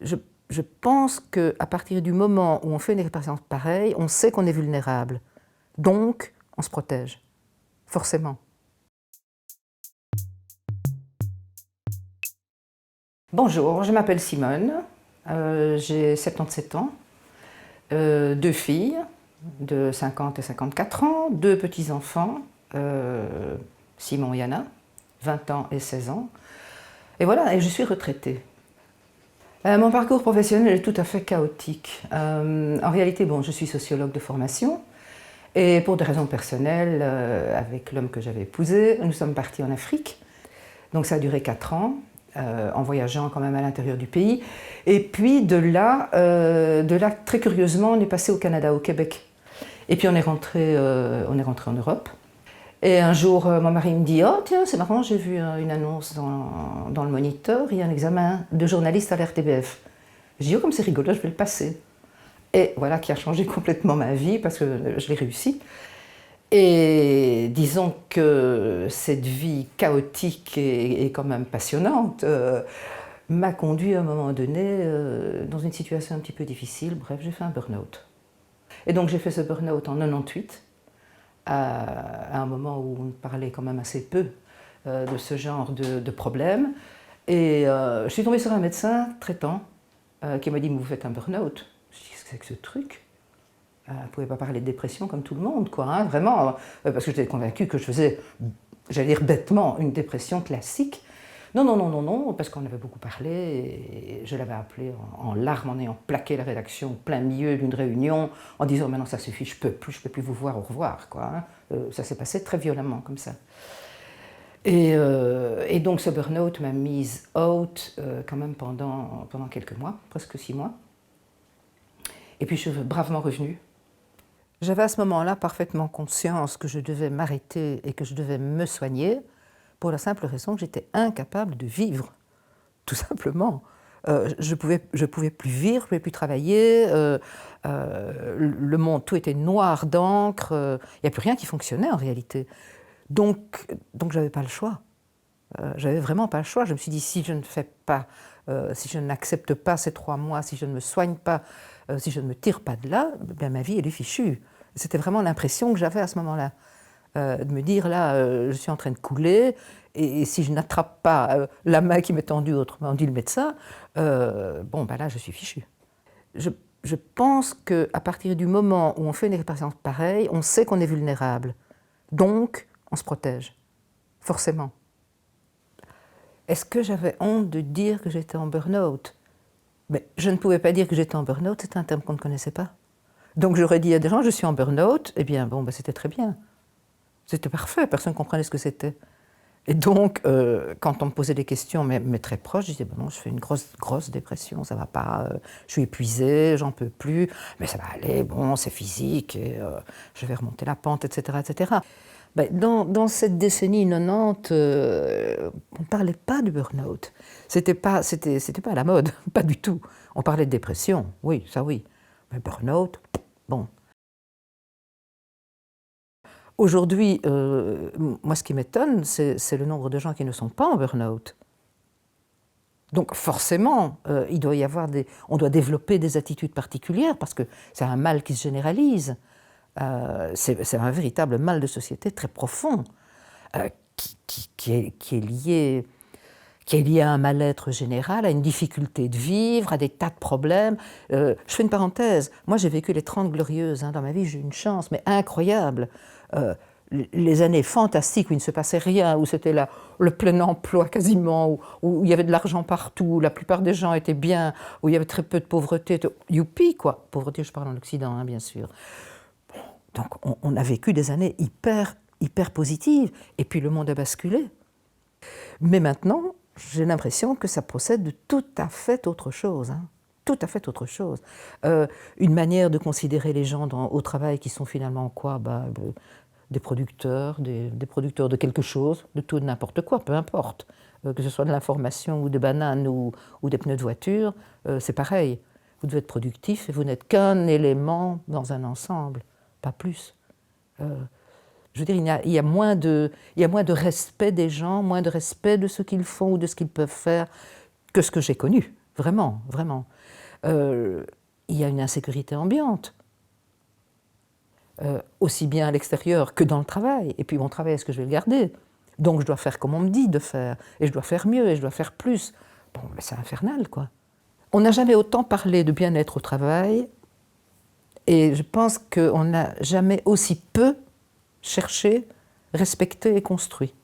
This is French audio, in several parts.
Je, je pense qu'à partir du moment où on fait une expérience pareille, on sait qu'on est vulnérable. Donc, on se protège, forcément. Bonjour, je m'appelle Simone, j'ai 77 ans, 2 filles de 50 et 54 ans, 2 petits-enfants, Simon et Anna, 20 ans et 16 ans. Et voilà, et je suis retraitée. Mon parcours professionnel est tout à fait chaotique. En réalité, bon, je suis sociologue de formation et pour des raisons personnelles, avec l'homme que j'avais épousé, nous sommes partis en Afrique. Donc ça a duré 4 ans, en voyageant quand même à l'intérieur du pays. Et puis de là, très curieusement, on est passé au Canada, au Québec. Et puis on est rentré en Europe. Et un jour, mon mari me dit « Oh tiens, c'est marrant, j'ai vu une annonce dans le Moniteur, il y a un examen de journaliste à l'RTBF. » Je dis « Oh, comme c'est rigolo, je vais le passer. » Et voilà qui a changé complètement ma vie parce que je l'ai réussi. Et disons que cette vie chaotique et quand même passionnante m'a conduit à un moment donné dans une situation un petit peu difficile. Bref, j'ai fait un burn-out. Et donc j'ai fait ce burn-out en 98. À un moment où on parlait quand même assez peu de ce genre de problème. Et je suis tombée sur un médecin traitant qui m'a dit « vous faites un burn-out ». Je me suis dit « qu'est-ce que c'est que ce truc ?» On ne pouvait pas parler de dépression comme tout le monde, quoi, hein, vraiment, parce que j'étais convaincue que je faisais, j'allais dire bêtement, une dépression classique. Non, non, non, non, non, parce qu'on avait beaucoup parlé, et je l'avais appelé en larmes en ayant plaqué la rédaction au plein milieu d'une réunion, en disant « maintenant ça suffit, je peux plus vous voir, au revoir ». Quoi, hein. Ça s'est passé très violemment comme ça. Et donc ce burn-out m'a mise out quand même pendant quelques mois, presque 6 mois. Et puis je suis bravement revenue. J'avais à ce moment-là parfaitement conscience que je devais m'arrêter et que je devais me soigner, pour la simple raison que j'étais incapable de vivre, tout simplement. Je pouvais plus vivre, je ne pouvais plus travailler, le monde, tout était noir d'encre, il n'y a plus rien qui fonctionnait en réalité. Donc je n'avais pas le choix. J'avais vraiment pas le choix. Je me suis dit, si je ne fais pas, si je n'accepte pas ces 3 mois, si je ne me soigne pas, si je ne me tire pas de là, bien, ma vie elle est fichue. C'était vraiment l'impression que j'avais à ce moment-là. De me dire, là, je suis en train de couler, et si je n'attrape pas la main qui m'est tendue, autrement dit le médecin, bon, ben là, je suis fichue. Je pense qu'à partir du moment où on fait une expérience pareille, on sait qu'on est vulnérable. Donc, on se protège, forcément. Est-ce que j'avais honte de dire que j'étais en burn-out? Mais je ne pouvais pas dire que j'étais en burn-out, c'est un terme qu'on ne connaissait pas. Donc j'aurais dit à des gens, je suis en burn-out, eh bien bon, ben, c'était très bien. C'était parfait, personne ne comprenait ce que c'était. Et donc, quand on me posait des questions, mais très proches, je disais, ben non, je fais une grosse dépression, ça ne va pas, je suis épuisée, j'en peux plus, mais ça va aller, bon, c'est physique, et je vais remonter la pente, etc. etc. Ben, dans cette décennie 90, on ne parlait pas de burn-out. C'était pas à la mode, pas du tout. On parlait de dépression, oui, ça oui. Mais burn-out, bon. Aujourd'hui, moi ce qui m'étonne, c'est le nombre de gens qui ne sont pas en burn-out. Donc forcément, il doit y avoir on doit développer des attitudes particulières parce que c'est un mal qui se généralise. C'est un véritable mal de société très profond qui est lié à un mal-être général, à une difficulté de vivre, à des tas de problèmes. Je fais une parenthèse. Moi, j'ai vécu les 30 glorieuses. Dans ma vie, j'ai eu une chance, mais incroyable. Les années fantastiques où il ne se passait rien, où c'était le plein emploi quasiment, où il y avait de l'argent partout, où la plupart des gens étaient bien, où il y avait très peu de pauvreté. Youpi, quoi. Pauvreté, je parle en Occident, hein, bien sûr. Donc, on a vécu des années hyper positives. Et puis, le monde a basculé. Mais maintenant, j'ai l'impression que ça procède de tout à fait autre chose. Hein. Tout à fait autre chose. Une manière de considérer les gens au travail qui sont finalement quoi, des producteurs de quelque chose, de tout et de n'importe quoi, peu importe. Que ce soit de l'information ou des bananes ou des pneus de voiture, c'est pareil. Vous devez être productif et vous n'êtes qu'un élément dans un ensemble, pas plus. Je veux dire, il y a moins de respect des gens, moins de respect de ce qu'ils font ou de ce qu'ils peuvent faire que ce que j'ai connu, vraiment, vraiment. Il y a une insécurité ambiante, aussi bien à l'extérieur que dans le travail. Et puis mon travail, est-ce que je vais le garder? Donc je dois faire comme on me dit de faire, et je dois faire mieux, et je dois faire plus. Bon, mais c'est infernal, quoi. On n'a jamais autant parlé de bien-être au travail, et je pense qu'on n'a jamais aussi peu cherché, respecté et construit.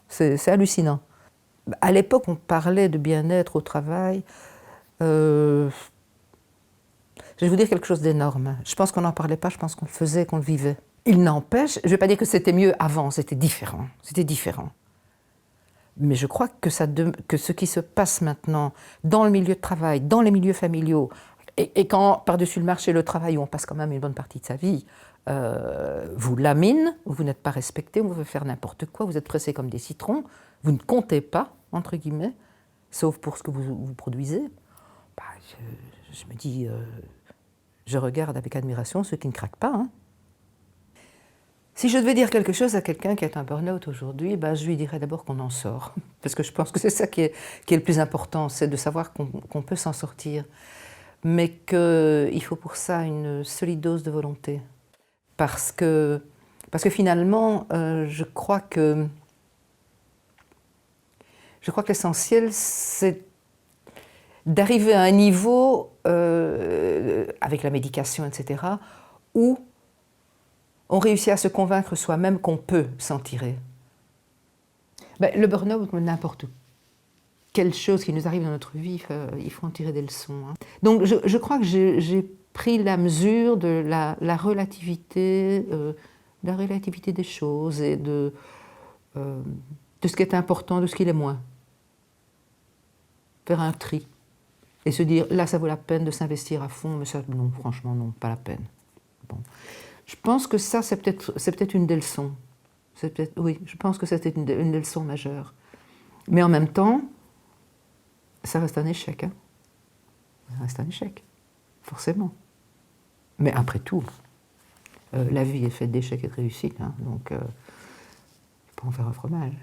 C'est hallucinant. À l'époque, on parlait de bien-être au travail. Je vais vous dire quelque chose d'énorme. Je pense qu'on n'en parlait pas, je pense qu'on le faisait, qu'on le vivait. Il n'empêche, je ne vais pas dire que c'était mieux avant, c'était différent. C'était différent. Mais je crois que ce qui se passe maintenant dans le milieu de travail, dans les milieux familiaux, et quand par-dessus le marché, le travail, où on passe quand même une bonne partie de sa vie, vous lamine, vous n'êtes pas respecté, vous pouvez faire n'importe quoi, vous êtes pressé comme des citrons, vous ne comptez pas, entre guillemets, sauf pour ce que vous produisez. Bah, je me dis, je regarde avec admiration ceux qui ne craquent pas. Hein. Si je devais dire quelque chose à quelqu'un qui est un burn-out aujourd'hui, bah, je lui dirais d'abord qu'on en sort. Parce que je pense que c'est ça qui est le plus important, c'est de savoir qu'on peut s'en sortir. Mais qu'il faut pour ça une solide dose de volonté. Parce que finalement, je crois que l'essentiel, c'est d'arriver à un niveau, avec la médication, etc., où on réussit à se convaincre soi-même qu'on peut s'en tirer. Ben, le burn-out, n'importe quelle chose qui nous arrive dans notre vie, il faut en tirer des leçons. Hein. Donc je crois que j'ai pris la mesure de la relativité des choses et de ce qui est important, de ce qui l'est moins. Faire un tri et se dire, là ça vaut la peine de s'investir à fond, mais ça, non, franchement, non, pas la peine. Bon. Je pense que ça, c'est peut-être une des leçons. Oui, je pense que c'était une des leçons majeures. Mais en même temps, ça reste un échec. Hein. Ça reste un échec, forcément. Mais après tout, la vie est faite d'échecs et de réussites. Hein, donc, je peux en faire un fromage.